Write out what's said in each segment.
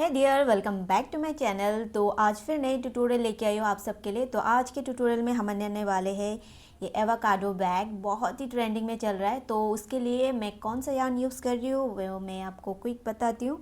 है dear, welcome back to my channel. तो आज फिर नई ट्यूटोरियल लेके आई हूँ आप सबके लिए। तो आज के ट्यूटोरियल में हम बनने वाले हैं ये एवोकाडो बैग, बहुत ही ट्रेंडिंग में चल रहा है। तो उसके लिए मैं कौन सा यार्न यूज़ कर रही हूँ वो मैं आपको क्विक बताती हूँ।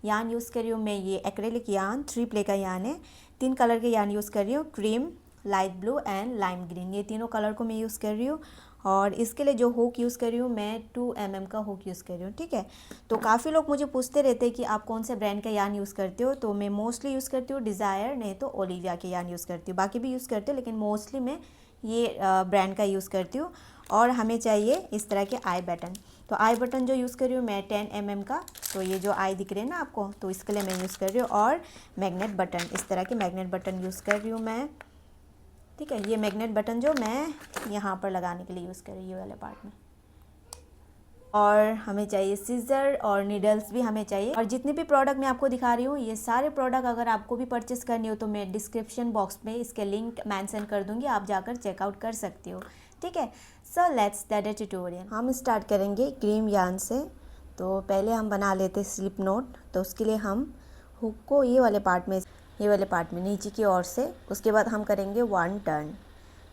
यार्न यूज़ कर रही हूँ मैं ये एक्रेलिक यार्न, 3 प्ले का यार्न है। 3 कलर के यार्न यूज़ कर रही हूँ, cream, light blue and lime green, ये तीनों कलर को मैं यूज़ कर रही हूँ। और इसके लिए जो हुक यूज़ कर रही हूँ मैं 2 mm का हुक यूज़ कर रही हूँ, ठीक है। तो काफ़ी लोग मुझे पूछते रहते हैं कि आप कौन से ब्रांड का यार्न यूज़ करते हो। तो मैं मोस्टली यूज़ करती हूँ डिज़ायर, नहीं तो ओलिविया के यार्न यूज़ करती हूँ। बाकी भी यूज़ करती हूँ लेकिन मोस्टली मैं ये ब्रांड का यूज़ करती हूँ। और हमें चाहिए इस तरह के आई बटन। तो आई बटन जो यूज़ कर रही हूँ मैं 10 mm का। तो ये जो आई दिख रहे हैं ना आपको, तो इसके लिए मैं यूज़ कर रही हूँ। और मैग्नेट बटन, इस तरह के मैग्नेट बटन यूज़ कर रही हूँ मैं, ठीक है। ये मैग्नेट बटन जो मैं यहाँ पर लगाने के लिए यूज़ कर रही हूँ, ये वाले पार्ट में। और हमें चाहिए सीज़र और नीडल्स भी हमें चाहिए। और जितने भी प्रोडक्ट मैं आपको दिखा रही हूँ, ये सारे प्रोडक्ट अगर आपको भी परचेस करनी हो तो मैं डिस्क्रिप्शन बॉक्स में इसके लिंक मेंशन कर दूँगी, आप जाकर चेकआउट कर सकती हो, ठीक है। So let's start the tutorial. हम स्टार्ट करेंगे क्रीम यार्न से। तो पहले हम बना लेते स्लिप नोट। तो उसके लिए हम हुक को ये वाले पार्ट में नीचे की ओर से, उसके बाद हम करेंगे 1 टर्न।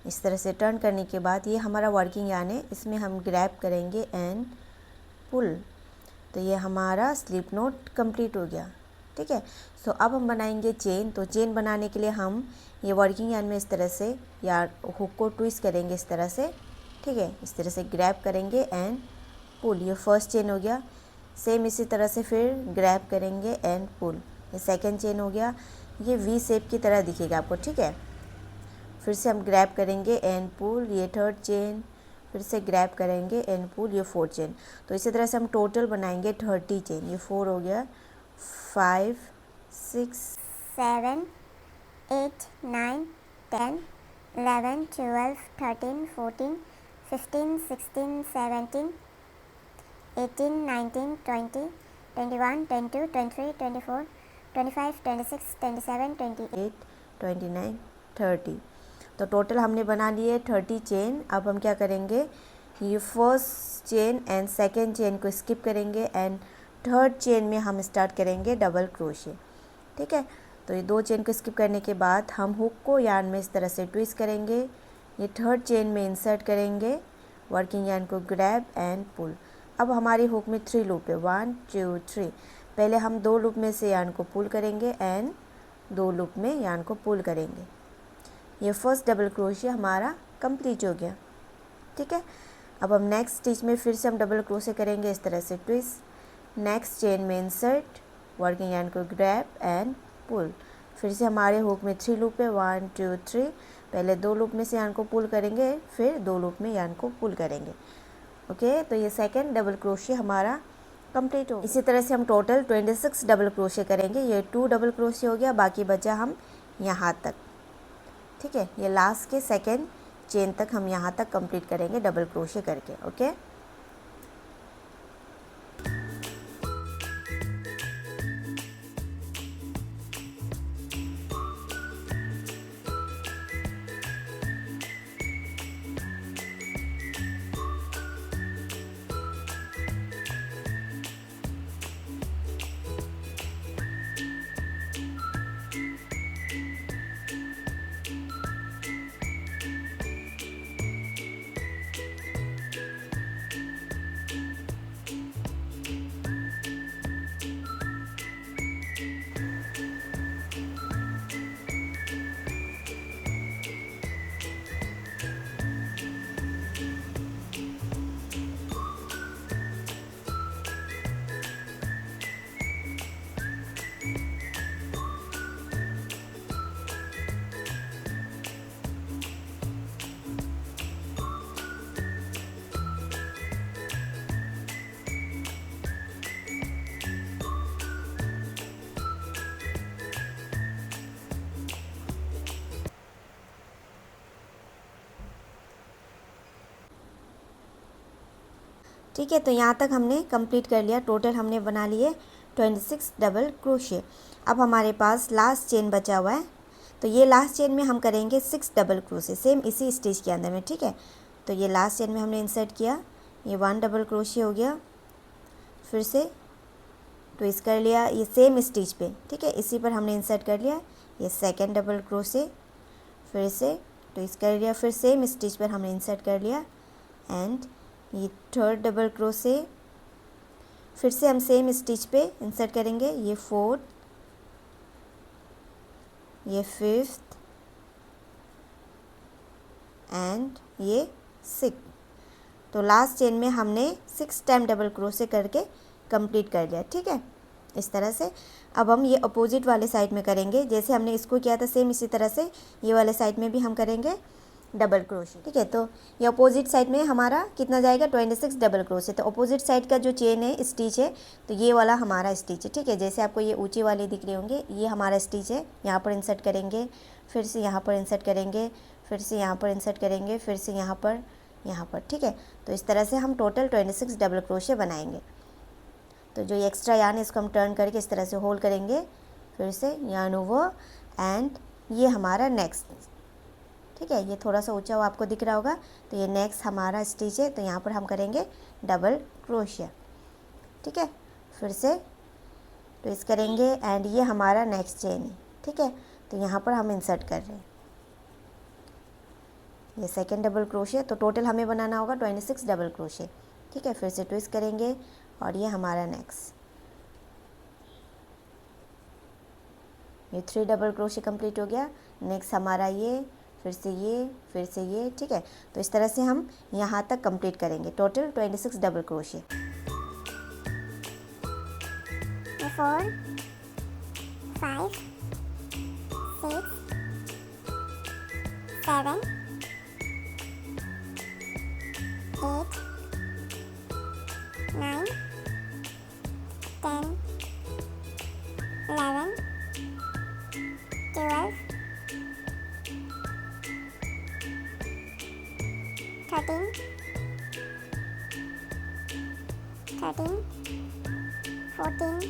इस तरह से टर्न करने के बाद ये हमारा वर्किंग यार्न है, इसमें हम ग्रैब करेंगे एंड पुल। तो ये हमारा स्लिप नोट कंप्लीट हो गया, ठीक है। सो अब हम बनाएंगे चेन। तो चेन बनाने के लिए हम ये वर्किंग यार्न में इस तरह से या हुक को ट्विस्ट करेंगे इस तरह से, ठीक है। इस तरह से ग्रैब करेंगे एंड पुल, ये फर्स्ट चेन हो गया। सेम इसी तरह से फिर ग्रैब करेंगे एंड पुल, ये सेकेंड चेन हो गया। ये वी शेप की तरह दिखेगा आपको, ठीक है। फिर से हम ग्रैब करेंगे एंड पुल, ये थर्ड चेन, फिर से ग्रैब करेंगे एंड पुल, ये 4 चेन। तो इसी तरह से हम टोटल बनाएंगे 30 चेन। ये 4 हो गया, 5 6 7 8 9 10 11 12 13 14 15 16 17 18 19 20 21 22 23 24 25 26 27 28 8 29 30। तो टोटल हमने बना लिए 30 चेन। अब हम क्या करेंगे, ये first chain and second chain को स्किप करेंगे एंड थर्ड चेन में हम स्टार्ट करेंगे डबल क्रोशे, ठीक है। तो ये 2 चेन को स्किप करने के बाद हम हुक को यार्न में इस तरह से ट्विस्ट करेंगे, ये थर्ड चेन में इंसर्ट करेंगे, वर्किंग यार्न को ग्रैब एंड पुल। अब हमारी हुक में 3 लूप है, 1 2 3। पहले हम 2 लूप में से यार्न को पुल करेंगे एंड 2 लूप में यार्न को पुल करेंगे। ये फर्स्ट डबल क्रोशे हमारा कंप्लीट हो गया, ठीक है। अब हम नेक्स्ट स्टिच में फिर से हम डबल क्रोशे करेंगे, इस तरह से ट्विस्ट, नेक्स्ट चेन में इंसर्ट, वर्किंग यार्न को ग्रैब एंड पुल। फिर से हमारे हुक में 3 लूप है, 1 2 3। पहले 2 लूप में से यार्न को पुल करेंगे, फिर 2 लूप में यार्न को पुल करेंगे, ओके। तो ये सेकेंड डबल क्रोशे हमारा कंप्लीट हो। इसी तरह से हम टोटल 26 डबल क्रोशे करेंगे। ये 2 डबल क्रोशे हो गया, बाकी बचा हम यहाँ तक, ठीक है। ये लास्ट के सेकेंड चेन तक हम यहाँ तक कंप्लीट करेंगे डबल क्रोशे करके, ओके। ठीक है, तो यहाँ तक हमने कंप्लीट कर लिया। टोटल हमने बना लिए 26 डबल क्रोशे। अब हमारे पास लास्ट चेन बचा हुआ है। तो ये लास्ट चेन में हम करेंगे 6 डबल क्रोशे, सेम इसी स्टिच के अंदर में, ठीक है। तो ये लास्ट चेन में हमने इंसर्ट किया, ये 1 डबल क्रोशे हो गया, फिर से ट्विस्ट कर लिया ये सेम स्टिच पे, ठीक है, इसी पर हमने इंसर्ट कर लिया ये सेकंड डबल क्रोशे, फिर से ट्विस्ट कर लिया, फिर सेम स्टिच पर हमने इंसर्ट कर लिया एंड ये थर्ड डबल क्रोशे, फिर से हम सेम स्टिच पे इंसर्ट करेंगे ये फोर्थ, ये फिफ्थ एंड ये सिक्स। तो लास्ट चेन में हमने 6 टाइम डबल क्रोशे करके कंप्लीट कर लिया, ठीक है, इस तरह से। अब हम ये अपोजिट वाले साइड में करेंगे, जैसे हमने इसको किया था सेम इसी तरह से ये वाले साइड में भी हम करेंगे डबल क्रोशे, ठीक है। तो ये अपोजिट साइड में हमारा कितना जाएगा 26 डबल क्रोशे। तो अपोजिट साइड का जो चेन है स्टिच है तो ये वाला हमारा स्टिच है, ठीक है, जैसे आपको ये ऊंची वाले दिख रहे होंगे ये हमारा स्टिच है। यहाँ पर इंसर्ट करेंगे, फिर से यहाँ पर इंसर्ट करेंगे, फिर से यहाँ पर इंसर्ट करेंगे, फिर से यहाँ पर, ठीक है। तो इस तरह से हम टोटल 26 डबल क्रोशे बनाएंगे। तो जो ये एक्स्ट्रा यार्न है इसको हम टर्न करके इस तरह से होल्ड करेंगे, फिर से यार्न ओवर एंड ये हमारा नेक्स्ट, ठीक है, ये थोड़ा सा ऊंचा हुआ आपको दिख रहा होगा। तो ये नेक्स्ट हमारा स्टिच है, तो यहाँ पर हम करेंगे डबल क्रोशिया, ठीक है, फिर से ट्विस्ट करेंगे एंड ये हमारा नेक्स्ट चेन है, ठीक है। तो यहाँ पर हम इंसर्ट कर रहे हैं ये सेकेंड डबल क्रोशे। तो टोटल हमें बनाना होगा 26 डबल क्रोशे, ठीक है, फिर से ट्विस्ट करेंगे और ये हमारा नेक्स्ट, ये 3 डबल क्रोशे कंप्लीट हो गया। नेक्स्ट हमारा ये, फिर से ये, फिर से ये, ठीक है। तो इस तरह से हम यहाँ तक कंप्लीट करेंगे टोटल 26 डबल क्रोशे। 4 5 6 7 8 9 10 11 12 13 14 15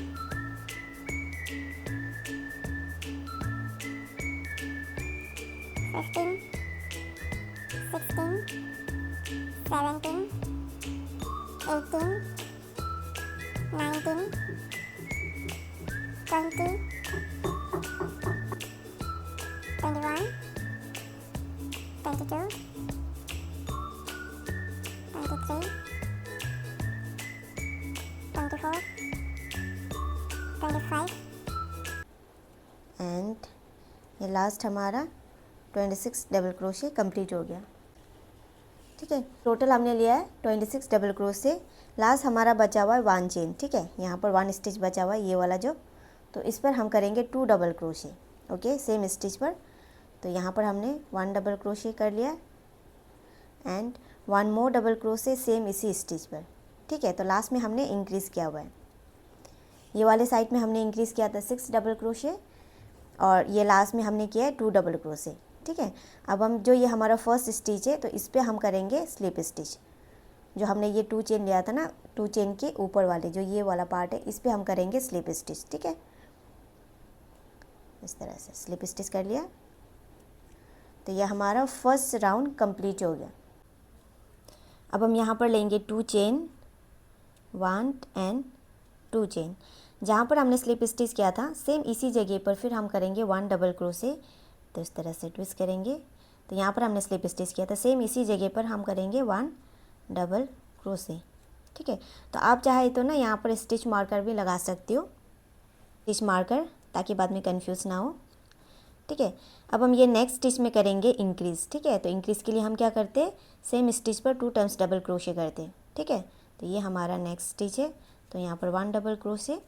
16 17 18 19 20 21 22 23 24 25 एंड ये लास्ट हमारा 26 डबल क्रोशे कंप्लीट हो गया, ठीक है। टोटल हमने लिया है 26 डबल क्रोशे। लास्ट हमारा बचा हुआ है 1 चेन, ठीक है, यहाँ पर 1 स्टिच बचा हुआ है ये वाला जो, तो इस पर हम करेंगे 2 double crochet, okay, same stitch पर। तो यहाँ पर हमने 1 डबल क्रोशे कर लिया and 1 more double crochet same इसी स्टिच पर, ठीक है। तो लास्ट में हमने इंक्रीज़ किया हुआ है, ये वाले साइड में हमने इंक्रीज़ किया था 6 डबल क्रोशे और ये लास्ट में हमने किया है 2 डबल क्रोशे, ठीक है। अब हम जो ये हमारा फर्स्ट स्टिच है तो इस पर हम करेंगे स्लिप स्टिच, जो हमने ये 2 चेन लिया था ना, 2 चेन के ऊपर वाले जो ये वाला पार्ट है इस पर हम करेंगे स्लिप स्टिच, ठीक है, इस तरह से स्लिप स्टिच कर लिया। तो ये हमारा फर्स्ट राउंड कंप्लीट हो गया। अब हम यहाँ पर लेंगे 2 चेन, 1 एंड 2 चेन, जहाँ पर हमने स्लिप स्टिच किया था सेम इसी जगह पर फिर हम करेंगे 1 डबल क्रोशे। तो इस तरह से ट्विस्ट करेंगे, तो यहाँ पर हमने स्लिप स्टिच किया था सेम इसी जगह पर हम करेंगे 1 डबल क्रोशे, ठीक है। तो आप चाहे तो ना यहाँ पर स्टिच मार्कर भी लगा सकते हो, स्टिच मार्कर, ताकि बाद में कंफ्यूज ना हो, ठीक है। अब हम ये नेक्स्ट स्टिच में करेंगे इंक्रीज़, ठीक है। तो इंक्रीज़ के लिए हम क्या करते हैं, सेम स्टिच पर 2 टाइम्स डबल क्रोशे करते हैं, ठीक है। तो ये हमारा नेक्स्ट स्टिच है, तो यहाँ पर 1 डबल क्रोशे,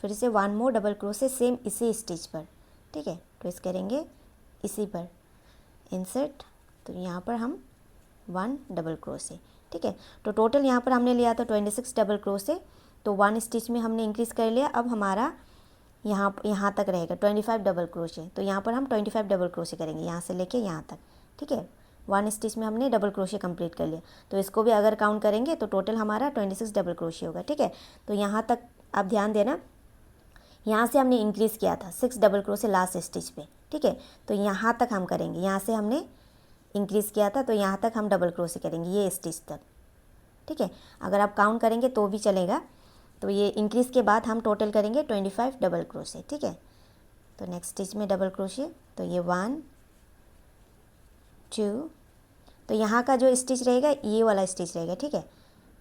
फिर से 1 मोर डबल क्रोशे सेम इसी स्टिच पर, ठीक है, ट्विस्ट करेंगे इसी पर, इंसर्ट, तो यहाँ पर हम 1 डबल क्रोशे, ठीक है। तो टोटल यहाँ पर हमने लिया था 26 डबल क्रोशे, तो 1 स्टिच में हमने इंक्रीज़ कर लिया। अब हमारा यहाँ तक रहेगा 25 डबल क्रोशे, तो यहाँ पर हम 25 डबल क्रोशे करेंगे यहाँ से लेके यहाँ तक, ठीक है। 1 स्टिच में हमने डबल क्रोशे कंप्लीट कर लिया, तो इसको भी अगर काउंट करेंगे तो टोटल हमारा 26 डबल क्रोशे होगा, ठीक है। तो यहाँ तक आप ध्यान देना, यहाँ से हमने इंक्रीज़ किया था 6 डबल क्रोशे लास्ट स्टिच पे, ठीक है। तो यहाँ तक हम करेंगे, यहाँ से हमने इंक्रीज़ किया था तो यहाँ तक हम डबल क्रोशे करेंगे ये स्टिच तक, ठीक है। अगर आप काउंट करेंगे तो भी चलेगा। तो ये इंक्रीज़ के बाद हम टोटल करेंगे 25 डबल क्रोशे, ठीक है। तो नेक्स्ट स्टिच में डबल क्रोशे, तो ये 1 2, तो यहाँ का जो स्टिच रहेगा ये वाला स्टिच रहेगा, ठीक है।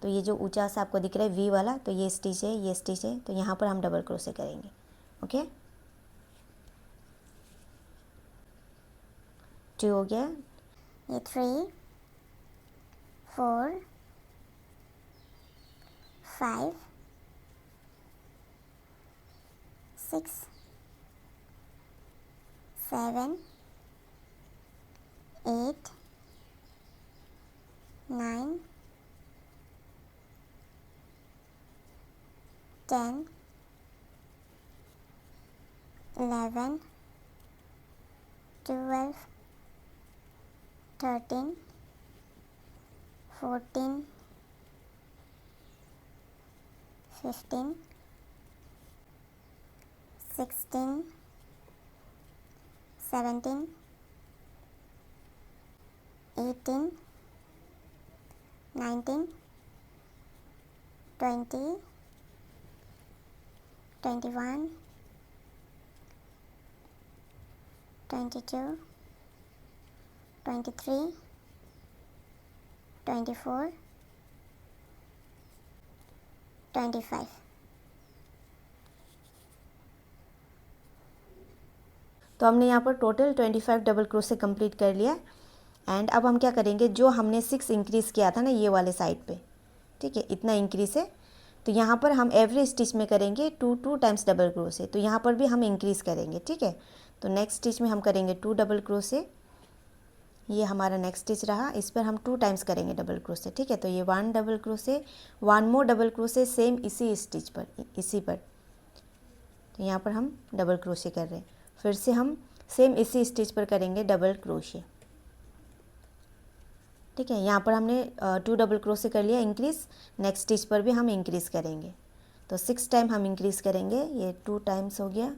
तो ये जो ऊंचा सा आपको दिख रहा है वी वाला, तो ये स्टिच है, ये स्टिच है, तो यहाँ पर हम डबल क्रोशे करेंगे, ओके। 2 हो गया, ये 3 4 5 6 7 8 9 10 11 12 13 14 15 16 17 18 19 20 21 22 23 24 25। तो हमने यहाँ पर टोटल 25 डबल क्रोशे कंप्लीट कर लिया। एंड अब हम क्या करेंगे, जो हमने 6 इंक्रीज़ किया था ना ये वाले साइड पे, ठीक है, इतना इंक्रीज़ है, तो यहाँ पर हम एवरी स्टिच में करेंगे 2 टाइम्स डबल क्रोशे। तो यहाँ पर भी हम इंक्रीज़ करेंगे, ठीक है। तो नेक्स्ट स्टिच में हम करेंगे 2 डबल क्रोशे, ये हमारा नेक्स्ट स्टिच रहा, इस पर हम 2 टाइम्स करेंगे डबल क्रोशे, ठीक है। तो ये 1 डबल क्रोशे, 1 मोर डबल क्रोशे, सेम इसी स्टिच पर, इसी पर, तो यहाँ पर हम डबल क्रोशे कर रहे हैं। फिर से हम सेम इसी स्टिच पर करेंगे डबल क्रोशे, ठीक है। यहाँ पर हमने 2 डबल क्रोशे कर लिया इंक्रीज़, नेक्स्ट स्टिच पर भी हम इंक्रीज़ करेंगे, तो 6 टाइम हम इंक्रीज़ करेंगे, ये 2 टाइम्स हो गया,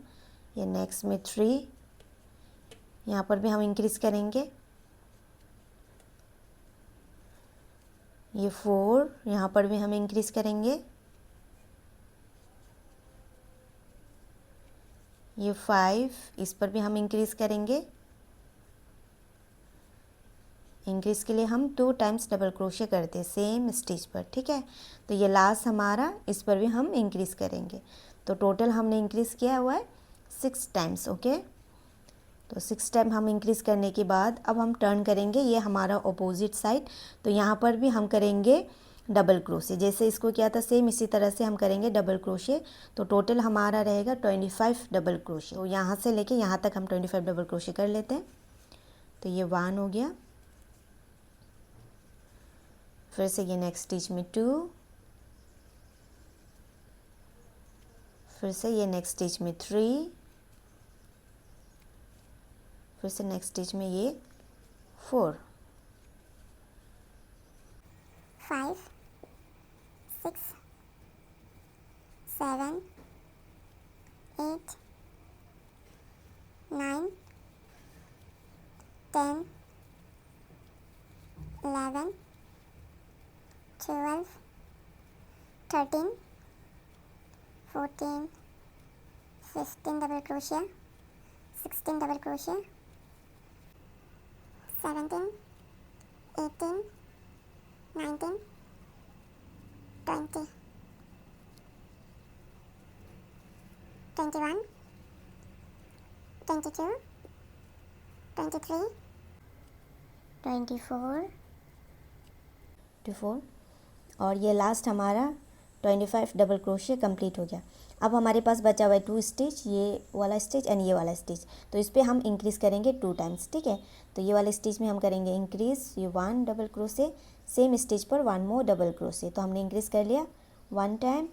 ये नेक्स्ट में 3, यहाँ पर भी हम इंक्रीज़ करेंगे, ये 4, यहाँ पर भी हम इंक्रीज़ करेंगे, ये 5, इस पर भी हम इंक्रीज़ करेंगे। इंक्रीज़ के लिए हम 2 टाइम्स डबल क्रोशे करते हैं सेम स्टिच पर, ठीक है। तो ये लास्ट हमारा, इस पर भी हम इंक्रीज़ करेंगे। तो टोटल हमने इंक्रीज़ किया हुआ है 6 टाइम्स, ओके। तो 6 टाइम हम इंक्रीज़ करने के बाद अब हम टर्न करेंगे, ये हमारा अपोजिट साइड, तो यहाँ पर भी हम करेंगे डबल क्रोशे, जैसे इसको किया था सेम इसी तरह से हम करेंगे डबल क्रोशे। तो टोटल हमारा रहेगा 25 डबल क्रोशे। तो यहाँ से लेके यहाँ तक हम 25 डबल क्रोशे कर लेते हैं। तो ये 1 हो गया, फिर से ये नेक्स्ट स्टिच में 2, फिर से ये नेक्स्ट स्टिच में 3, फिर से नेक्स्ट स्टिच में ये 4, 5 6 7 8 9 10 11 12 13 14 15 double crochet 16 double crochet 17 18 19 20 21 22 23 24 24, और ये लास्ट हमारा 25 डबल क्रोशे कंप्लीट हो गया। अब हमारे पास बचा हुआ है 2 स्टिच, ये वाला स्टिच एंड ये वाला स्टिच, तो इस पे हम इंक्रीज़ करेंगे 2 टाइम्स, ठीक है। तो ये वाले स्टिच में हम करेंगे इंक्रीज़, ये 1 डबल क्रोशे, सेम स्टिच पर 1 मोर डबल क्रोशे, तो हमने इंक्रीज़ कर लिया 1 टाइम,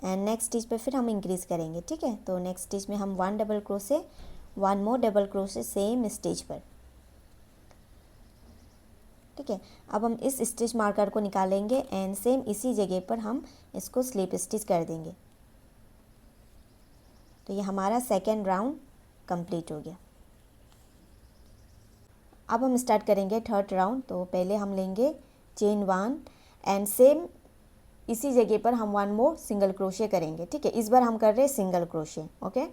एंड नेक्स्ट स्टिच पे फिर हम इंक्रीज़ करेंगे, ठीक है। तो नेक्स्ट स्टिच में हम 1 डबल क्रोशे, 1 मोर डबल क्रोशे सेम स्टिच पर, ठीक है। अब हम इस स्टिच मार्कर को निकालेंगे एंड सेम इसी जगह पर हम इसको स्लिप स्टिच कर देंगे। तो ये हमारा सेकेंड राउंड कंप्लीट हो गया। अब हम स्टार्ट करेंगे थर्ड राउंड। तो पहले हम लेंगे चेन 1 एंड सेम इसी जगह पर हम 1 मोर सिंगल क्रोशे करेंगे, ठीक है। इस बार हम कर रहे हैं सिंगल क्रोशे, ओके।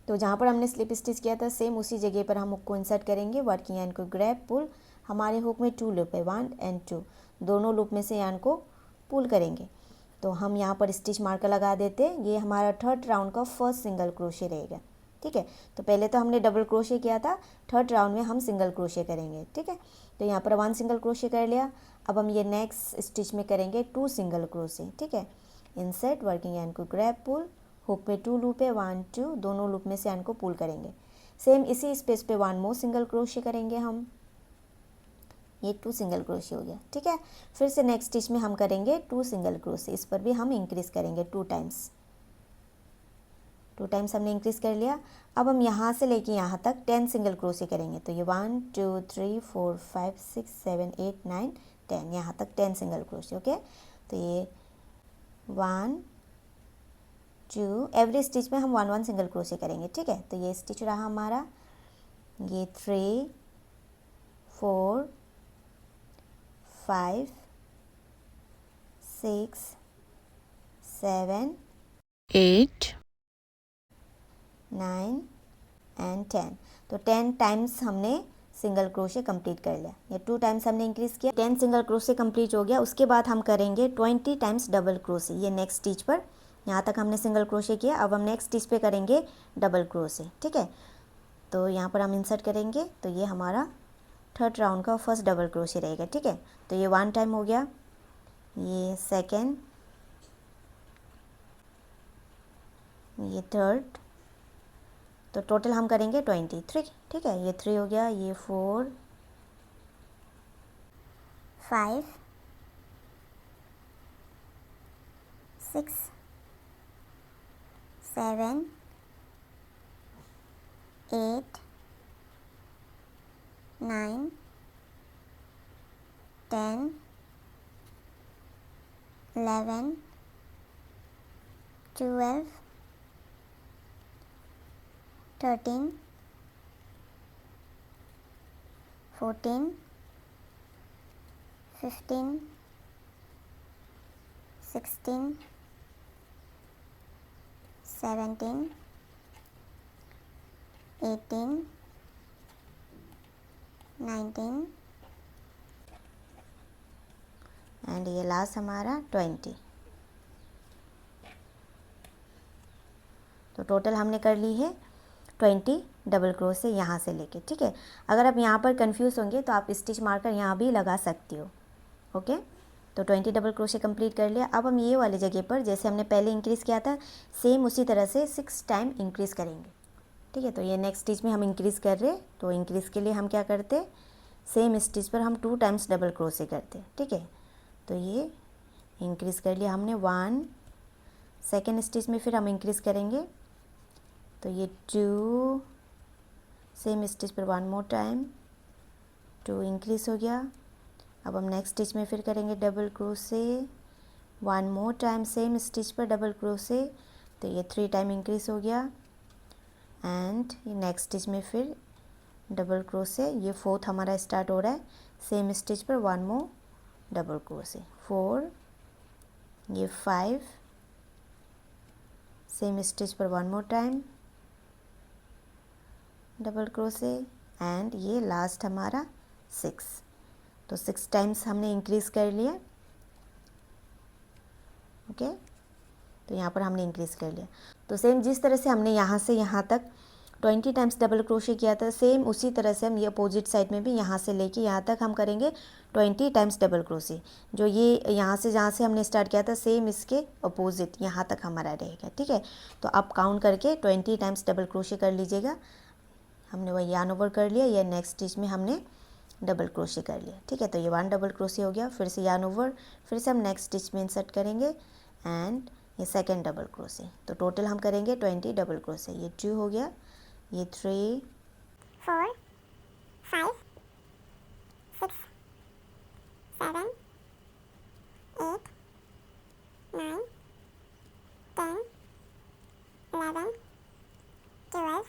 तो जहाँ पर हमने स्लिप स्टिच किया था सेम उसी जगह पर हम हुक को इंसर्ट करेंगे, वर्किंग यार्न को ग्रैब पुल। हमारे हुक में 2 लूप है, 1 एंड 2, दोनों लूप में से यार्न को पुल करेंगे। तो हम यहाँ पर स्टिच मार्कर लगा देते हैं। ये हमारा थर्ड राउंड का फर्स्ट सिंगल क्रोशे रहेगा, ठीक है। तो पहले तो हमने डबल क्रोशे किया था, थर्ड राउंड में हम सिंगल क्रोशे करेंगे, ठीक है। तो यहाँ पर 1 सिंगल क्रोशे कर लिया। अब हम ये नेक्स्ट स्टिच में करेंगे 2 सिंगल क्रोशे, ठीक है। इंसर्ट, वर्किंग यार्न को ग्रैब पुल, हुक में 2 लूप है, 1 2, दोनों लूप में से यार्न को पुल करेंगे। सेम इसी स्पेस पे 1 मोर सिंगल क्रोशे करेंगे हम, ये 2 सिंगल क्रोशे हो गया, ठीक है। फिर से नेक्स्ट स्टिच में हम करेंगे 2 सिंगल क्रोशे, इस पर भी हम इंक्रीज करेंगे 2 टाइम्स, 2 टाइम्स हमने इंक्रीज कर लिया। अब हम यहाँ से लेके यहाँ तक 10 सिंगल क्रोशे करेंगे। तो ये 1 2 3 4 5 6 7 8 9 10, यहाँ तक 10 सिंगल क्रोशे, ओके। तो ये 1 2, एवरी स्टिच में हम 1 1 सिंगल क्रोशे करेंगे, ठीक है। तो ये स्टिच रहा हमारा, ये 3 4 5 6 7 8 9 एंड 10। तो 10 टाइम्स हमने सिंगल क्रोशे कंप्लीट कर लिया, या 2 टाइम्स हमने इंक्रीज किया, 10 सिंगल क्रोशे कंप्लीट हो गया। उसके बाद हम करेंगे 20 टाइम्स डबल क्रोशे। ये नेक्स्ट स्टिच पर, यहाँ तक हमने सिंगल क्रोशे किया, अब हम नेक्स्ट स्टिच पे करेंगे डबल क्रोशे, ठीक है। तो यहाँ पर हम इंसर्ट करेंगे, तो ये हमारा थर्ड राउंड का फर्स्ट डबल क्रोशे रहेगा, ठीक है। तो ये 1 टाइम हो गया, ये सेकेंड, ये थर्ड, तो टोटल हम करेंगे 23, ठीक है। ये 3 हो गया, ये 4 5 6 7 8 9 10 11 12 13 14 15 16 17 18 19 एंड ये लास्ट हमारा 20। तो टोटल हमने कर ली है 20 डबल क्रोशे यहाँ से लेके, ठीक है। अगर आप यहाँ पर कंफ्यूज होंगे तो आप स्टिच मार्कर यहाँ भी लगा सकती हो, ओके। तो 20 डबल क्रोशे कंप्लीट कर लिया। अब हम ये वाली जगह पर जैसे हमने पहले इंक्रीज़ किया था सेम उसी तरह से 6 टाइम इंक्रीज़ करेंगे, ठीक है। तो ये नेक्स्ट स्टिच में हम इंक्रीज़ कर रहे हैं, तो इंक्रीज़ के लिए हम क्या करते, सेम स्टिच पर हम 2 टाइम्स डबल क्रोशे करते, ठीक है। तो ये इंक्रीज़ कर लिया हमने 1, सेकेंड स्टिच में फिर हम इंक्रीज़ करेंगे, तो ये 2, सेम स्टिच पर 1 मोर टाइम, 2 इंक्रीज़ हो गया। अब हम नेक्स्ट स्टिच में फिर करेंगे double crochet, 1 more time same stitch पर डबल क्रोशे, तो ये 3 टाइम इंक्रीज़ हो गया। एंड ये नेक्स्ट स्टिच में फिर डबल क्रोशे, ये 4th हमारा स्टार्ट हो रहा है, सेम स्टिच पर 1 मोर डबल क्रोशे, 4, ये 5, सेम स्टिच पर 1 more time double crochet, and ये लास्ट हमारा 6। तो 6 टाइम्स हमने इंक्रीज़ कर लिया, ओके। तो यहाँ पर हमने इंक्रीज़ कर लिया। तो सेम जिस तरह से हमने यहाँ से यहाँ तक 20 टाइम्स डबल क्रोशे किया था, सेम उसी तरह से हम ये अपोजिट साइड में भी यहाँ से लेके यहाँ तक हम करेंगे 20 टाइम्स डबल क्रोशे। जो ये यहाँ से जहाँ से हमने स्टार्ट किया था सेम इसके अपोजिट यहाँ तक हमारा रहेगा, ठीक है। तो आप काउंट करके 20 टाइम्स डबल क्रोशे कर लीजिएगा। हमने वही यार्न ओवर कर लिया, या नेक्स्ट स्टिच में हमने डबल क्रोशे कर लिया, ठीक है। तो ये 1 डबल क्रोशे हो गया, फिर से यार्न ओवर, फिर से हम नेक्स्ट स्टिच में इंसर्ट करेंगे, एंड ये सेकेंड डबल क्रोशे। तो टोटल हम करेंगे 20 डबल क्रोशे। ये 2 हो गया, ये 3 4 5 6 7 8 9 10 11 12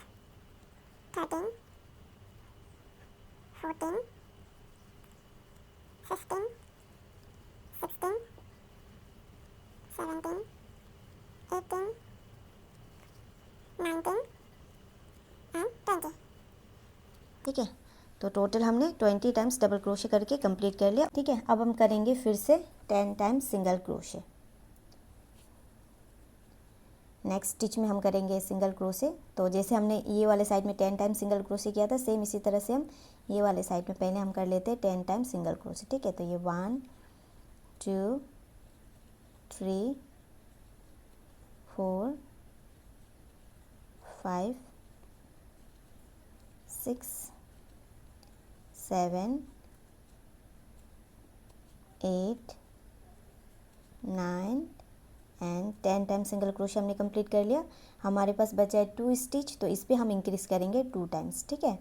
13 14 15 16 17, 18, 19 and 20. ठीक है, तो टोटल हमने 20 टाइम्स डबल क्रोशे करके कंप्लीट कर लिया। ठीक है, अब हम करेंगे फिर से 10 times single crochet. Next stitch में हम करेंगे सिंगल क्रोशे। तो जैसे हमने ये वाले साइड में 10 टाइम्स सिंगल क्रोशे किया था, सेम इसी तरह से हम ये वाले साइड में पहले हम कर लेते हैं 10 टाइम्स सिंगल क्रोशे। ठीक है, तो ये 1 2 3 4 5 6 7 8 9 एंड 10 टाइम सिंगल क्रोशे हमने कंप्लीट कर लिया। हमारे पास बचा है 2 स्टिच, तो इस पे हम इंक्रीज़ करेंगे 2 टाइम्स। ठीक है,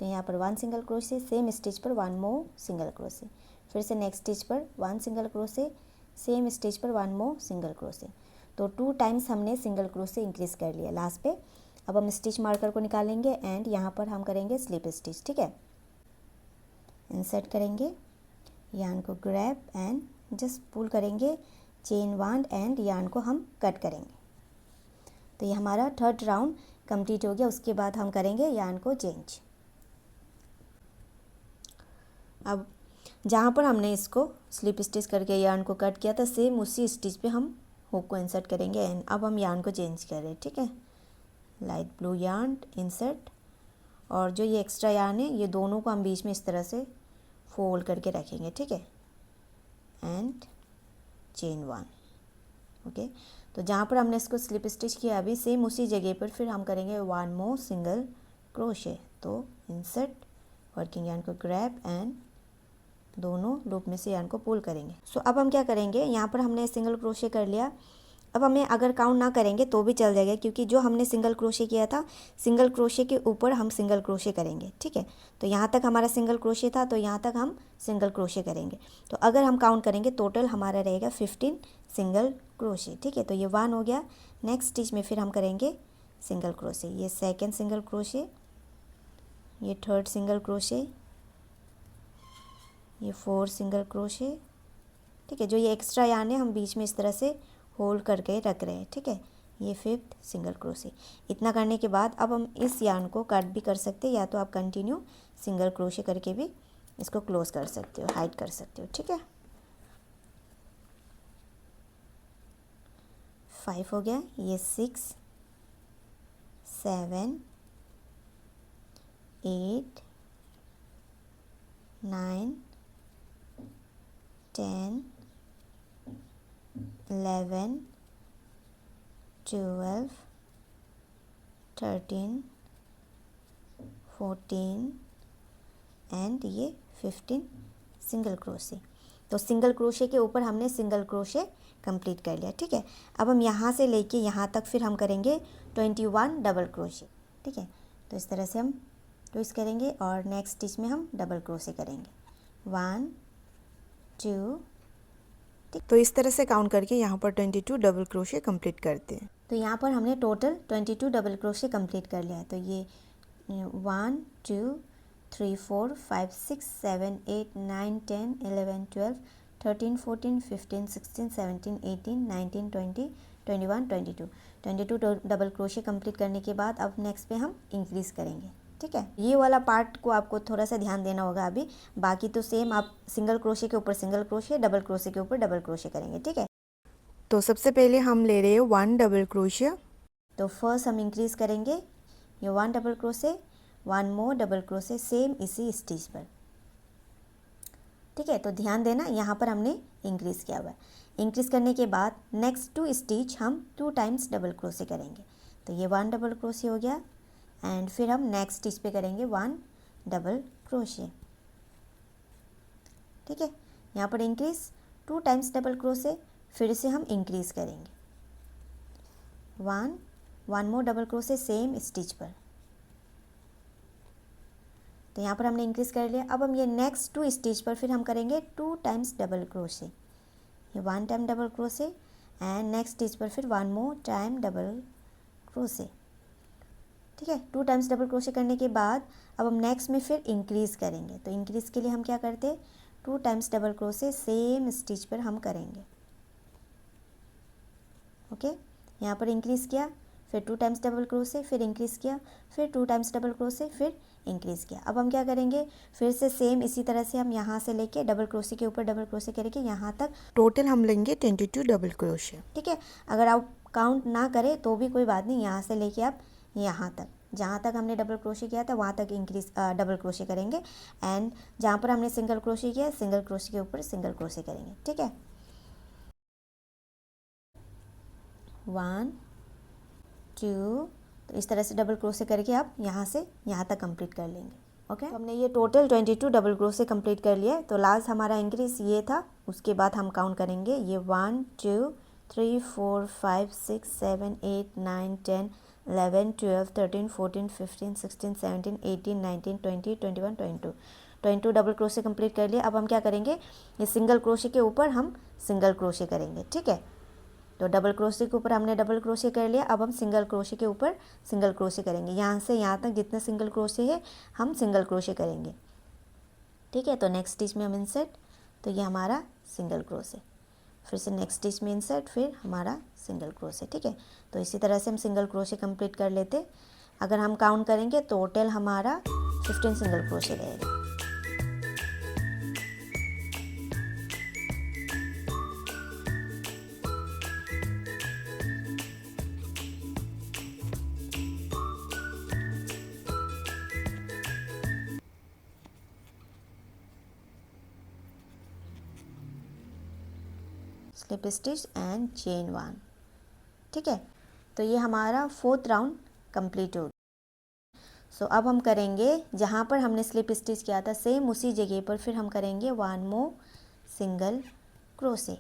तो यहाँ पर 1 सिंगल क्रोशे, सेम स्टिच पर 1 मोर सिंगल क्रोशे, फिर से नेक्स्ट स्टिच पर 1 सिंगल क्रोशे, सेम स्टिच पर 1 मोर सिंगल क्रोशे। तो 2 टाइम्स हमने सिंगल क्रोशे इंक्रीज़ कर लिया लास्ट पे। अब हम स्टिच मार्कर को निकालेंगे एंड यहाँ पर हम करेंगे स्लिप स्टिच। ठीक है, इंसर्ट करेंगे, यार्न को ग्रैब एंड जस्ट पुल करेंगे, चेन 1 एंड यार्न को हम कट करेंगे। तो ये हमारा थर्ड राउंड कंप्लीट हो गया। उसके बाद हम करेंगे यार्न को चेंज। अब जहाँ पर हमने इसको स्लिप स्टिच करके यार्न को कट किया था, सेम उसी स्टिच पे हम हुक को इंसर्ट करेंगे एंड अब हम यार्न को चेंज कर रहे हैं। ठीक है, लाइट ब्लू यार्न इंसर्ट, और जो ये एक्स्ट्रा यार्न है ये दोनों को हम बीच में इस तरह से फोल्ड करके रखेंगे। ठीक है, एंड चेन 1। ओके, तो जहाँ पर हमने इसको स्लिप स्टिच किया अभी सेम उसी जगह पर फिर हम करेंगे 1 मोर सिंगल क्रोशे। तो इंसर्ट, वर्किंग यार्न को ग्रैब एंड दोनों लूप में से यार्न को पुल करेंगे। सो अब हम क्या करेंगे, यहाँ पर हमने सिंगल क्रोशे कर लिया। अब हमें अगर काउंट ना करेंगे तो भी चल जाएगा, क्योंकि जो हमने सिंगल क्रोशे किया था, सिंगल क्रोशे के ऊपर हम सिंगल क्रोशे करेंगे। ठीक है, तो यहाँ तक हमारा सिंगल क्रोशे था, तो यहाँ तक हम सिंगल क्रोशे करेंगे। तो अगर हम काउंट करेंगे टोटल हमारा रहेगा 15 सिंगल क्रोशे। ठीक है, तो ये 1 हो गया। नेक्स्ट स्टिच में फिर हम करेंगे सिंगल क्रोशे, ये सेकेंड सिंगल क्रोशे, ये थर्ड सिंगल क्रोशे, ये 4 सिंगल क्रोशे। ठीक है, जो ये एक्स्ट्रा यार्न है हम बीच में इस तरह से होल्ड करके रख रहे हैं। ठीक है, ये 5th सिंगल क्रोशे। इतना करने के बाद अब हम इस यार्न को कट भी कर सकते हैं, या तो आप कंटिन्यू सिंगल क्रोशे करके भी इसको क्लोज कर सकते हो, हाइड कर सकते हो। ठीक है, 5 हो गया, ये 6 7 8 9 10 11 12 13 14 एंड ये 15 सिंगल क्रोशे। तो सिंगल क्रोशे के ऊपर हमने सिंगल क्रोशे कंप्लीट कर लिया। ठीक है, अब हम यहाँ से लेके यहाँ तक फिर हम करेंगे 21 डबल क्रोशे। ठीक है, तो इस तरह से हम ट्विस्ट करेंगे और नेक्स्ट स्टिच में हम डबल क्रोशे करेंगे 1 2। तो इस तरह से काउंट करके यहाँ पर 22 डबल क्रोशे कंप्लीट करते हैं। तो यहाँ पर हमने टोटल 22 डबल क्रोशे कंप्लीट कर लिया है। तो ये 1 2 3 4 5 6 7 8 9 10 11 12 13 14 15 16 17 18 19 20 21 22 22 डबल क्रोशे कंप्लीट करने के बाद अब नेक्स्ट पे हम इंक्रीज़ करेंगे। ठीक है, ये वाला पार्ट को आपको थोड़ा सा ध्यान देना होगा अभी, बाकी तो सेम आप सिंगल क्रोशे के ऊपर सिंगल क्रोशे, डबल क्रोशे के ऊपर डबल क्रोशे करेंगे। ठीक है, तो सबसे पहले हम ले रहे हैं 1 डबल क्रोशे। तो फर्स्ट हम इंक्रीज़ करेंगे, ये 1 डबल क्रोशे, 1 मोर डबल क्रोशे, सेम इसी स्टिच पर। ठीक है, तो ध्यान देना यहाँ पर हमने इंक्रीज़ किया हुआ है। इंक्रीज़ करने के बाद नेक्स्ट 2 स्टिच हम 2 टाइम्स डबल क्रोशे करेंगे। तो ये 1 डबल क्रोशे हो गया एंड फिर हम नेक्स्ट स्टिच पे करेंगे 1 डबल क्रोशे। ठीक है, यहाँ पर इंक्रीज 2 टाइम्स डबल क्रोशे, फिर से हम इंक्रीज़ करेंगे 1 मोर डबल क्रोशे सेम स्टिच पर। तो यहाँ पर हमने इंक्रीज़ कर लिया। अब हम ये नेक्स्ट 2 स्टिच पर फिर हम करेंगे 2 टाइम्स डबल क्रोशे, ये 1 time double crochet and next stitch पर फिर 1 मोर टाइम डबल क्रोशे। ठीक है, 2 टाइम्स डबल क्रोशे करने के बाद अब हम नेक्स्ट में फिर इंक्रीज़ करेंगे। तो इंक्रीज़ के लिए हम क्या करते हैं, 2 times double crochet same stitch पर हम करेंगे ओके, यहाँ पर इंक्रीज़ किया, फिर 2 टाइम्स डबल क्रोशे, फिर इंक्रीज़ किया, फिर 2 टाइम्स डबल क्रोशे, फिर इंक्रीज़ किया। अब हम क्या करेंगे, फिर से सेम इसी तरह से हम यहाँ से लेके डबल क्रोशे के ऊपर डबल क्रोशे करके यहाँ तक टोटल हम लेंगे 22 डबल क्रोशिया। ठीक है। अगर आप काउंट ना करें तो भी कोई बात नहीं, यहाँ से लेके आप यहाँ तक, जहाँ तक हमने डबल क्रोशे किया था वहाँ तक इंक्रीज डबल क्रोशे करेंगे, एंड जहाँ पर हमने सिंगल क्रोशे किया सिंगल क्रोशे के ऊपर सिंगल क्रोशे करेंगे। ठीक है, 1 2, तो इस तरह से डबल क्रोशे करके आप यहाँ से यहाँ तक कंप्लीट कर लेंगे। ओके, तो हमने ये टोटल 22 डबल क्रोशे कंप्लीट कर लिया है। तो लास्ट हमारा इंक्रीज ये था, उसके बाद हम काउंट करेंगे ये 1 2 3 4 5 6 7 8 9 10 11 12 13 14 15 16 17 18 19 20 21 22 डबल क्रोशे कंप्लीट कर लिया। अब हम क्या करेंगे, ये सिंगल क्रोशे के ऊपर हम सिंगल क्रोशे करेंगे। ठीक है, तो डबल क्रोशे के ऊपर हमने डबल क्रोशे कर लिया, अब हम सिंगल क्रोशे के ऊपर सिंगल क्रोशे करेंगे। यहाँ से यहाँ तक जितने सिंगल क्रोशे है हम सिंगल क्रोशे करेंगे। ठीक है, तो नेक्स्ट स्टिच में हम इंसर्ट, तो ये हमारा सिंगल क्रोशे, फिर से नेक्स्ट स्टिच में इंसर्ट, फिर हमारा सिंगल क्रोशे। ठीक है, तो इसी तरह से हम सिंगल क्रोशे कंप्लीट कर लेते। अगर हम काउंट करेंगे टोटल हमारा 15 सिंगल क्रोशे रहेगा। Slip stitch and chain 1। ठीक है, तो ये हमारा 4th राउंड कंप्लीट हो गया। सो अब हम करेंगे जहाँ पर हमने स्लिप स्टिच किया था सेम उसी जगह पर फिर हम करेंगे 1 मोर सिंगल क्रोशे।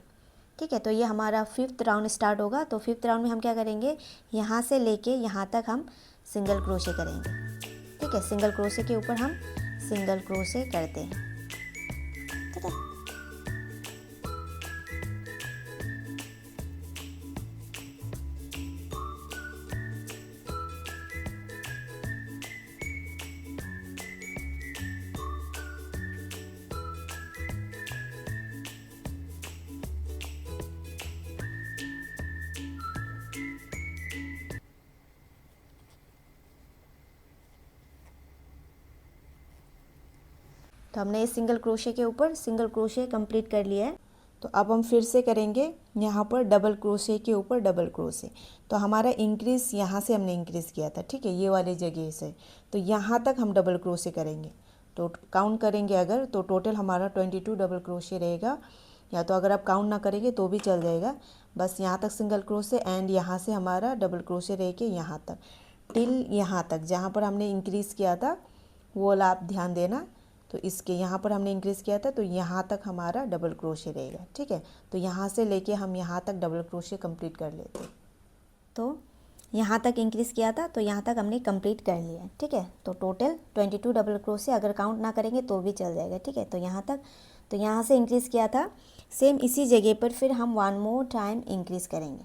ठीक है, तो ये हमारा 5th राउंड स्टार्ट होगा। तो 5th राउंड में हम क्या करेंगे, यहाँ से लेके यहाँ तक हम सिंगल क्रोशे करेंगे। ठीक है, सिंगल क्रोशे के ऊपर हम सिंगल क्रोशे करते हैं। ठीक है, तो हमने इस सिंगल क्रोशे के ऊपर सिंगल क्रोशे कंप्लीट कर लिया है। तो अब हम फिर से करेंगे यहाँ पर डबल क्रोशे के ऊपर डबल क्रोशे। तो हमारा इंक्रीज़ यहाँ से हमने इंक्रीज़ किया था, ठीक है, ये वाली जगह से, तो यहाँ तक हम डबल क्रोशे करेंगे। तो काउंट करेंगे अगर, तो टोटल हमारा 22 डबल क्रोशे रहेगा, या तो अगर आप काउंट ना करेंगे तो भी चल जाएगा। बस यहाँ तक सिंगल क्रोशे एंड यहाँ से हमारा डबल क्रोशे रह के यहाँ तक टिल यहाँ तक जहाँ पर हमने इंक्रीज़ किया था वो वाला आप ध्यान देना। तो इसके यहाँ पर हमने इंक्रीज़ किया था तो यहाँ तक हमारा डबल क्रोशे रहेगा। ठीक है, तो यहाँ से लेके हम यहाँ तक डबल क्रोशे कंप्लीट कर लेते हैं। तो यहाँ तक इंक्रीज़ किया था तो यहाँ तक हमने कंप्लीट कर लिया है। ठीक है, तो टोटल 22 डबल क्रोशे अगर काउंट ना करेंगे तो भी चल जाएगा। ठीक है, तो यहाँ तक, तो यहाँ से इंक्रीज़ किया था सेम इसी जगह पर फिर हम 1 मोर टाइम इंक्रीज़ करेंगे।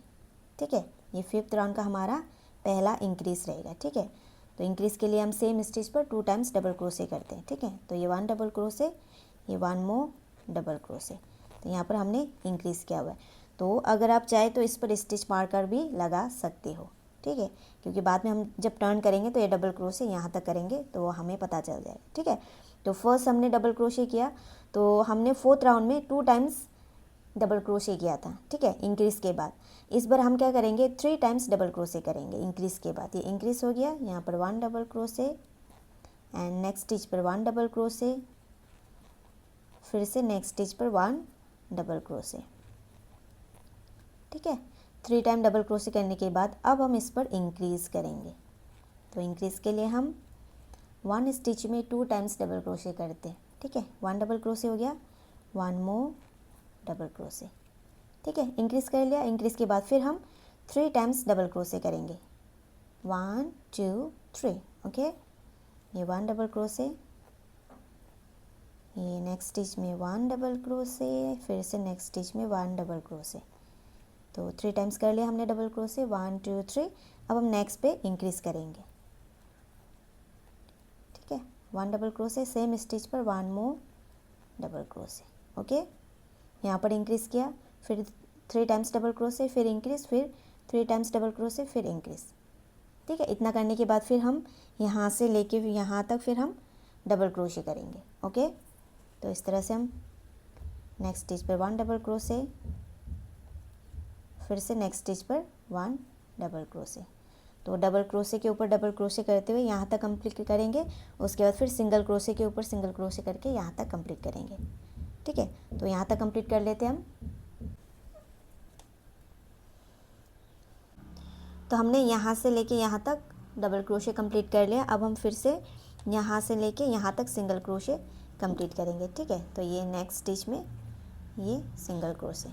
ठीक है, ये 5th राउंड का हमारा पहला इंक्रीज़ रहेगा। ठीक है, तो इंक्रीज़ के लिए हम सेम स्टिच पर 2 टाइम्स डबल क्रोशे करते हैं। ठीक है, तो ये 1 डबल क्रोशे, ये 1 मोर डबल क्रोशे, तो यहाँ पर हमने इंक्रीज़ किया हुआ है। तो अगर आप चाहे तो इस पर स्टिच मार्कर भी लगा सकते हो। ठीक है, क्योंकि बाद में हम जब टर्न करेंगे तो ये डबल क्रोशे यहाँ तक करेंगे तो हमें पता चल जाएगा। ठीक है, तो फर्स्ट हमने डबल क्रोशे किया, तो हमने 4th राउंड में 2 टाइम्स डबल क्रोशे किया था। ठीक है, इंक्रीज़ के बाद इस बार हम क्या करेंगे, 3 टाइम्स डबल क्रोशे करेंगे इंक्रीज़ के बाद। ये इंक्रीज़ हो गया, यहाँ पर 1 double crochet and next stitch पर 1 डबल क्रोशे, फिर से नेक्स्ट स्टिच पर 1 डबल क्रोशे। ठीक है, 3 टाइम डबल क्रोशे करने के बाद अब हम इस पर इंक्रीज़ करेंगे। तो इंक्रीज़ के लिए हम 1 स्टिच में 2 टाइम्स डबल क्रोशे करते हैं। ठीक है, 1 डबल क्रोशे हो गया, 1 मोर डबल क्रोशे। ठीक है, इंक्रीज़ कर लिया। इंक्रीज़ के बाद फिर हम 3 टाइम्स डबल क्रोशे करेंगे, 1 2 3। ओके, ये 1 डबल क्रोशे, ये नेक्स्ट स्टिच में 1 डबल क्रोशे, फिर से नेक्स्ट स्टिच में 1 डबल क्रोशे। तो 3 टाइम्स कर लिया हमने डबल क्रोशे, 1 2 3। अब हम नेक्स्ट पे इंक्रीज़ करेंगे। ठीक है, 1 डबल क्रोशे, सेम स्टिच पर 1 मोर डबल क्रोशे। ओके, यहाँ पर इंक्रीज़ किया, फिर 3 टाइम्स डबल क्रोशे, फिर इंक्रीज़, फिर 3 टाइम्स डबल क्रोशे, फिर इंक्रीज। ठीक है, इतना करने के बाद फिर हम यहाँ से लेके यहाँ तक फिर हम डबल क्रोशे करेंगे। ओके, तो इस तरह से हम नेक्स्ट स्टिच पर 1 डबल क्रोशे, फिर से नेक्स्ट स्टिच पर 1 डबल क्रोशे। तो डबल क्रोशे के ऊपर डबल क्रोशे करते हुए यहाँ तक कंप्लीट करेंगे। उसके बाद फिर सिंगल क्रोशे के ऊपर सिंगल क्रोशे करके यहाँ तक कंप्लीट करेंगे। ठीक है, तो यहाँ तक कंप्लीट कर लेते हैं हम। तो हमने यहाँ से लेके यहाँ तक डबल क्रोशे कंप्लीट कर लिया। अब हम फिर से यहाँ से लेके यहाँ तक सिंगल क्रोशे कंप्लीट करेंगे। ठीक है, तो ये नेक्स्ट स्टिच में ये सिंगल क्रोशे।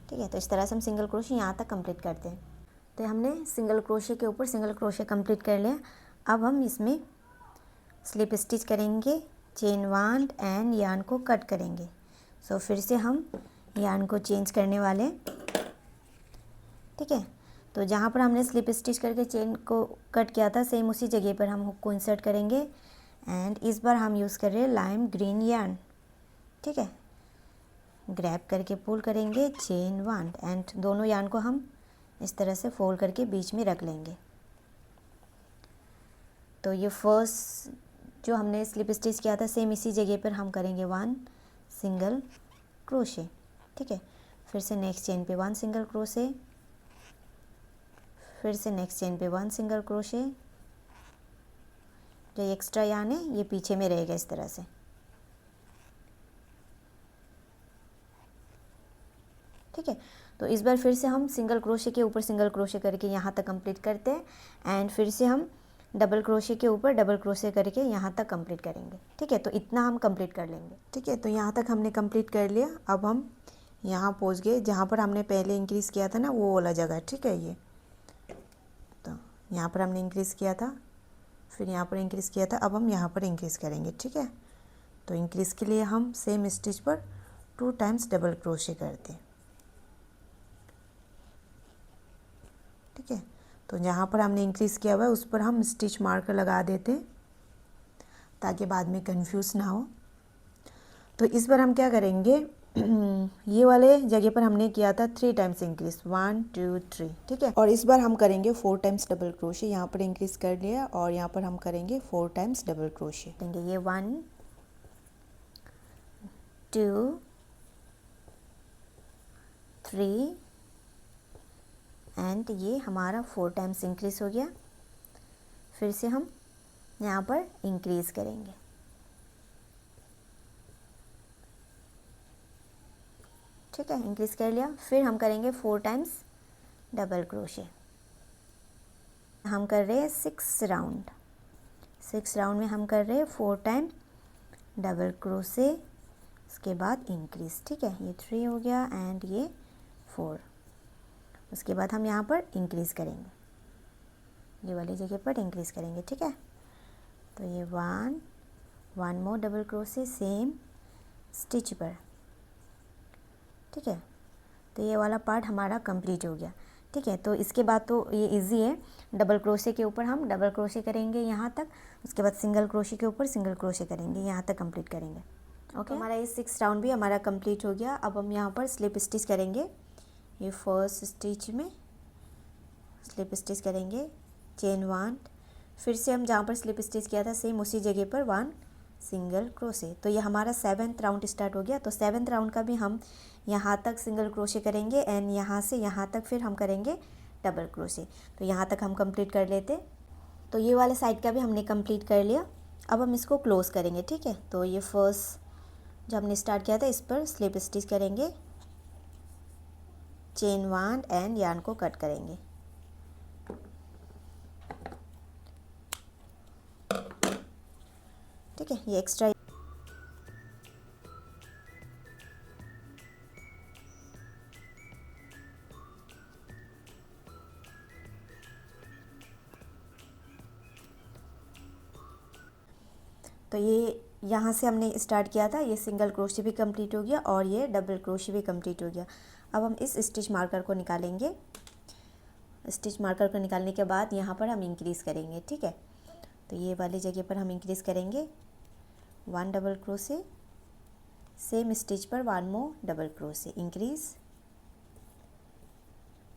ठीक है, तो इस तरह से हम सिंगल क्रोशे यहाँ तक कंप्लीट करते हैं। तो हमने सिंगल क्रोशे के ऊपर सिंगल क्रोशे कंप्लीट कर लिया। अब हम इसमें स्लिप स्टिच करेंगे, चेन 1 एंड यार्न को कट करेंगे। सो फिर से हम यार्न को चेंज करने वाले हैं। ठीक है, तो जहाँ पर हमने स्लिप स्टिच करके चेन को कट किया था सेम उसी जगह पर हम हुक को इंसर्ट करेंगे। एंड इस बार हम यूज़ कर रहे हैं लाइम ग्रीन यार्न। ठीक है, ग्रैब करके पुल करेंगे चेन 1 एंड दोनों यार्न को हम इस तरह से फोल्ड करके बीच में रख लेंगे। तो ये फर्स्ट जो हमने स्लिप स्टिच किया था सेम इसी जगह पर हम करेंगे 1 सिंगल क्रोशे। ठीक है, फिर से नेक्स्ट चेन पे 1 सिंगल क्रोशे, फिर से नेक्स्ट चेन पे 1 सिंगल क्रोशे। जो एक्स्ट्रा यार्न है ये पीछे में रहेगा इस तरह से। ठीक है, तो इस बार फिर से हम सिंगल क्रोशे के ऊपर सिंगल क्रोशे करके यहाँ तक कंप्लीट करते हैं एंड फिर से हम डबल क्रोशे के ऊपर डबल क्रोशे करके यहाँ तक कंप्लीट करेंगे। ठीक है, तो इतना हम कंप्लीट कर लेंगे। ठीक है, तो यहाँ तक हमने कंप्लीट कर लिया। अब हम यहाँ पहुँच गए जहाँ पर हमने पहले इंक्रीज़ किया था ना, वो वाला जगह। ठीक है, ये तो यहाँ पर हमने इंक्रीज़ किया था, फिर यहाँ पर इंक्रीज़ किया था। अब हम यहाँ पर इंक्रीज़ करेंगे। ठीक है, तो इंक्रीज़ के लिए हम सेम स्टिच पर 2 टाइम्स डबल क्रोशे करते हैं। ठीक है, तो जहाँ पर हमने इंक्रीज़ किया हुआ है उस पर हम स्टिच मार्कर लगा देते हैं ताकि बाद में कंफ्यूज ना हो। तो इस बार हम क्या करेंगे, ये वाले जगह पर हमने किया था 3 टाइम्स इंक्रीज, 1 2 3। ठीक है, और इस बार हम करेंगे 4 टाइम्स डबल क्रोशे। यहाँ पर इंक्रीज कर लिया और यहाँ पर हम करेंगे 4 टाइम्स डबल क्रोशे। देंगे ये 1 2 3 एंड ये हमारा 4 टाइम्स इंक्रीज हो गया। फिर से हम यहाँ पर इंक्रीज करेंगे। ठीक है, इंक्रीज कर लिया। फिर हम करेंगे 4 टाइम्स डबल क्रोशे। हम कर रहे हैं 6 राउंड। 6 राउंड में हम कर रहे हैं 4 टाइम डबल क्रोशे, उसके बाद इंक्रीज। ठीक है, ये 3 हो गया एंड ये 4। उसके बाद हम यहाँ पर इंक्रीज़ करेंगे, ये वाली जगह पर इंक्रीज़ करेंगे। ठीक है, तो ये 1 मोर डबल क्रोशे सेम स्टिच पर। ठीक है, तो ये वाला पार्ट हमारा कंप्लीट हो गया। ठीक है, तो इसके बाद तो ये इजी है। डबल क्रोशे के ऊपर हम डबल क्रोशे करेंगे यहाँ तक, उसके बाद सिंगल क्रोशे के ऊपर सिंगल क्रोशे करेंगे, यहाँ तक कंप्लीट करेंगे। ओके, हमारा ये 6 राउंड भी हमारा कंप्लीट हो गया। अब हम यहाँ पर स्लिप स्टिच करेंगे। ये फर्स्ट स्टिच में स्लिप स्टिच करेंगे, चेन 1, फिर से हम जहाँ पर स्लिप स्टिच किया था सेम उसी जगह पर 1 सिंगल क्रोशे। तो ये हमारा 7th राउंड स्टार्ट हो गया। तो 7th राउंड का भी हम यहाँ तक सिंगल क्रोशे करेंगे एंड यहाँ से यहाँ तक फिर हम करेंगे डबल क्रोशे। तो यहाँ तक हम कंप्लीट कर लेते। तो ये वाले साइड का भी हमने कंप्लीट कर लिया। अब हम इसको क्लोज़ करेंगे। ठीक है, तो ये फर्स्ट जो हमने स्टार्ट किया था इस पर स्लिप स्टिच करेंगे, चेन 1 एंड यार्न को कट करेंगे। ठीक है, ये एक्स्ट्रा तो ये यहाँ से हमने स्टार्ट किया था, ये सिंगल क्रोशे भी कंप्लीट हो गया और ये डबल क्रोशे भी कंप्लीट हो गया। अब हम इस स्टिच मार्कर को निकालेंगे। स्टिच मार्कर को निकालने के बाद यहाँ पर हम इंक्रीज़ करेंगे। ठीक है, तो ये वाली जगह पर हम इंक्रीज़ करेंगे 1 डबल क्रोशे, सेम स्टिच पर 1 मोर डबल क्रोशे, इंक्रीज।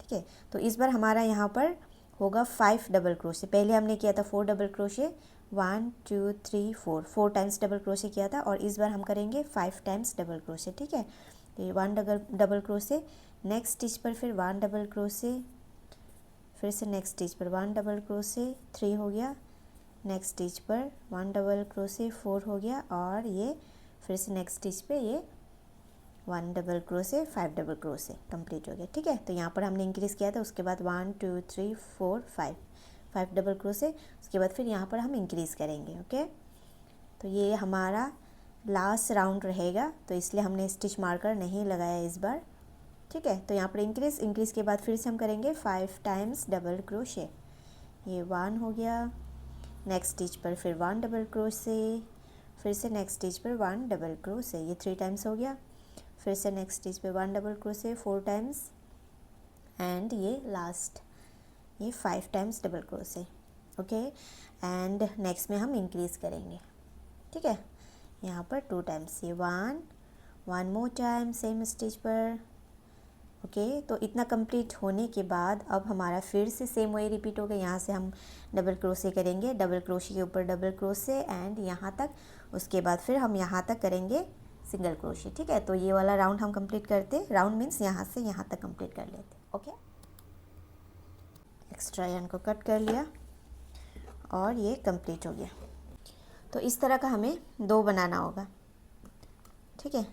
ठीक है, तो इस बार हमारा यहाँ पर होगा 5 डबल क्रोशे। पहले हमने किया था 4 double crochet, 1 2 3 4 times double crochet किया था, और इस बार हम करेंगे 5 टाइम्स डबल क्रोशे। ठीक है, तो ये 1 डबल क्रोशे, नेक्स्ट स्टिच पर फिर 1 डबल क्रोशे, फिर से नेक्स्ट स्टिच पर 1 डबल क्रोशे, 3 हो गया, नेक्स्ट स्टिच पर 1 डबल क्रोशे, 4 हो गया, और ये फिर से नेक्स्ट स्टिच पे ये 1 double crochet, 5 double crochet complete हो गया। ठीक है, तो यहाँ पर हमने इंक्रीज़ किया था, उसके बाद 1 2 3 4 5 डबल क्रोशे, उसके बाद फिर यहाँ पर हम इंक्रीज़ करेंगे। ओके, तो ये हमारा लास्ट राउंड रहेगा, तो इसलिए हमने स्टिच मार्कर नहीं लगाया इस बार। ठीक है, तो यहाँ पर इंक्रीज़ के बाद फिर से हम करेंगे 5 टाइम्स डबल क्रोशे। ये 1 हो गया, नेक्स्ट स्टिच पर फिर 1 डबल क्रोशे, फिर से नेक्स्ट स्टिच पर 1 डबल क्रोशे, ये 3 टाइम्स हो गया, फिर से नेक्स्ट स्टिच पे 1 डबल क्रोशे 4 टाइम्स, एंड ये लास्ट ये 5 times double crochet. Okay, and next में हम इंक्रीज़ करेंगे। ठीक है, यहाँ पर 2 टाइम्स, ये 1 मोर टाइम सेम स्टिच पर। ओके, तो इतना कंप्लीट होने के बाद अब हमारा फिर से सेम वही रिपीट होगा। यहाँ से हम डबल क्रोशे करेंगे, डबल क्रोशे के ऊपर डबल क्रोशे, एंड यहाँ तक, उसके बाद फिर हम यहाँ तक करेंगे सिंगल क्रोशे। ठीक है, तो ये वाला राउंड हम कंप्लीट करते, राउंड मीन्स यहाँ से यहाँ तक कंप्लीट कर लेते। ओके, एक्स्ट्रा यार्न को कट कर लिया और ये कंप्लीट हो गया। तो इस तरह का हमें 2 बनाना होगा। ठीक है,